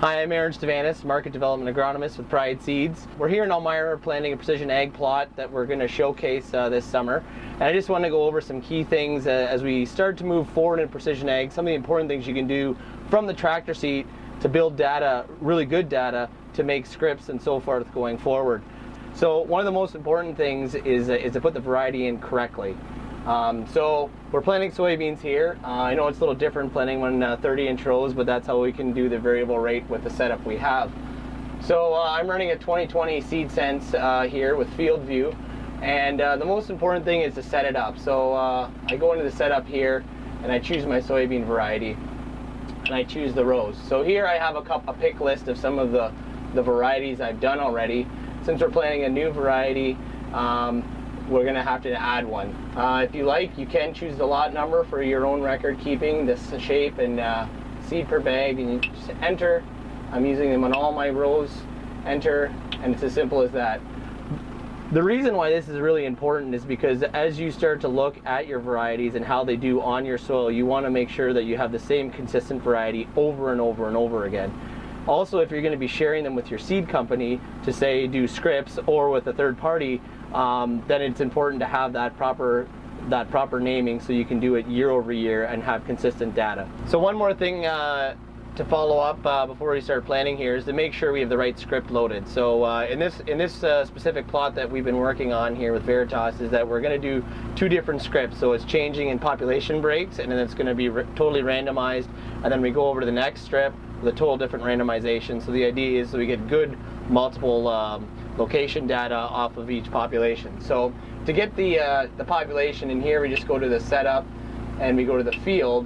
Hi, I'm Aaron Stevanus, Market Development Agronomist with Pride Seeds. We're here in Elmira planting a precision ag plot that we're going to showcase this summer. And I just want to go over some key things as we start to move forward in precision ag, some of the important things you can do from the tractor seat to build data, really good data, to make scripts and so forth going forward. So one of the most important things is to put the variety in correctly. So we're planting soybeans here. I know it's a little different planting one 30-inch rows, but that's how we can do the variable rate with the setup we have. So I'm running a 2020 seed sense here with field view, and the most important thing is to set it up. So I go into the setup here and I choose my soybean variety and I choose the rows. So here I have a pick list of some of the varieties I've done already. Since we're planting a new variety, we're going to have to add one. If you like, you can choose the lot number for your own record keeping, this shape and seed per bag, and you just enter. I'm using them on all my rows, enter, and it's as simple as that. The reason why this is really important is because as you start to look at your varieties and how they do on your soil, you want to make sure that you have the same consistent variety over and over and over again. Also, if you're going to be sharing them with your seed company to say do scripts or with a third party, then it's important to have that proper naming so you can do it year over year and have consistent data. So one more thing to follow up before we start planting here is to make sure we have the right script loaded. So in this specific plot that we've been working on here with Veritas is that we're going to do two different scripts. So it's changing in population breaks, and then it's going to be totally randomized, and then we go over to the next strip with a total different randomization. So the idea is that we get good multiple location data off of each population. So to get the population in here, we just go to the setup and we go to the field,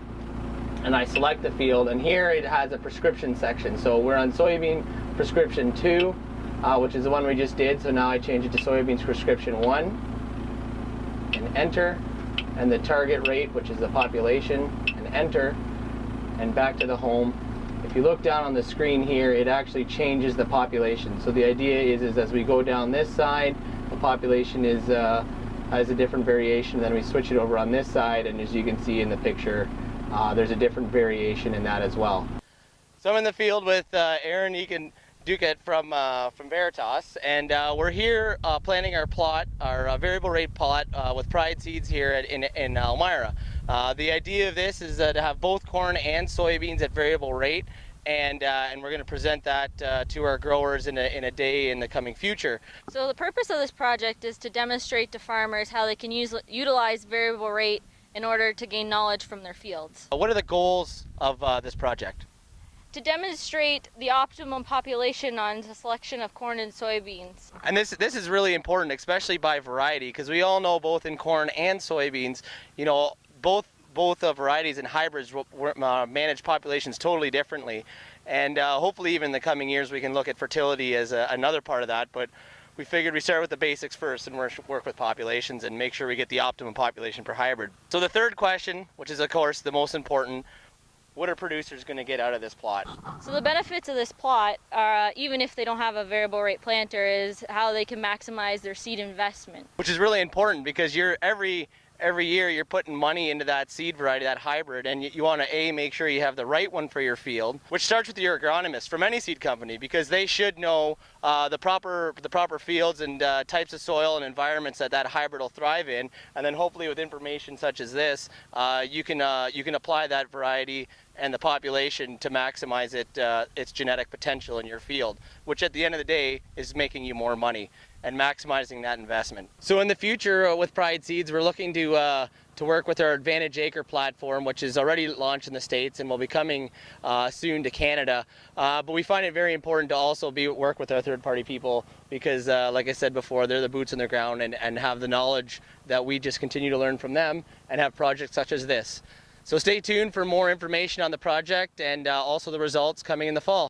and I select the field, and here it has a prescription section. So we're on soybean prescription 2, which is the one we just did. So now I change it to soybeans prescription 1 and enter, and the target rate, which is the population, and enter, and back to the home. If you look down on the screen here, it actually changes the population. So the idea is as we go down this side, the population has a different variation. Then we switch it over on this side, and as you can see in the picture, there's a different variation in that as well. So I'm in the field with Erin Eagen Duquette from Veritas, and we're here planting our plot, our variable rate plot with Pride Seeds here in Elmira. The idea of this is to have both corn and soybeans at variable rate, and we're going to present that to our growers in a day in the coming future. So the purpose of this project is to demonstrate to farmers how they can utilize variable rate in order to gain knowledge from their fields. What are the goals of this project? To demonstrate the optimum population on the selection of corn and soybeans. And this is really important, especially by variety, because we all know both in corn and soybeans, you know, both varieties and hybrids manage populations totally differently. And hopefully even in the coming years we can look at fertility as another part of that, but we figured we start with the basics first and work with populations and make sure we get the optimum population per hybrid. So the third question, which is of course the most important, what are producers going to get out of this plot? So the benefits of this plot, are, even if they don't have a variable rate planter, is how they can maximize their seed investment. Which is really important because every year you're putting money into that seed variety, that hybrid, and you want to make sure you have the right one for your field, which starts with your agronomist from any seed company, because they should know the proper fields and types of soil and environments that hybrid will thrive in, and then hopefully with information such as this, you can apply that variety and the population to maximize its genetic potential in your field, which at the end of the day is making you more money and maximizing that investment. So in the future with Pride Seeds, we're looking to work with our Advantage Acre platform, which is already launched in the States and will be coming soon to Canada. But we find it very important to also work with our third-party people because, like I said before, they're the boots on the ground and have the knowledge that we just continue to learn from them and have projects such as this. So stay tuned for more information on the project and also the results coming in the fall.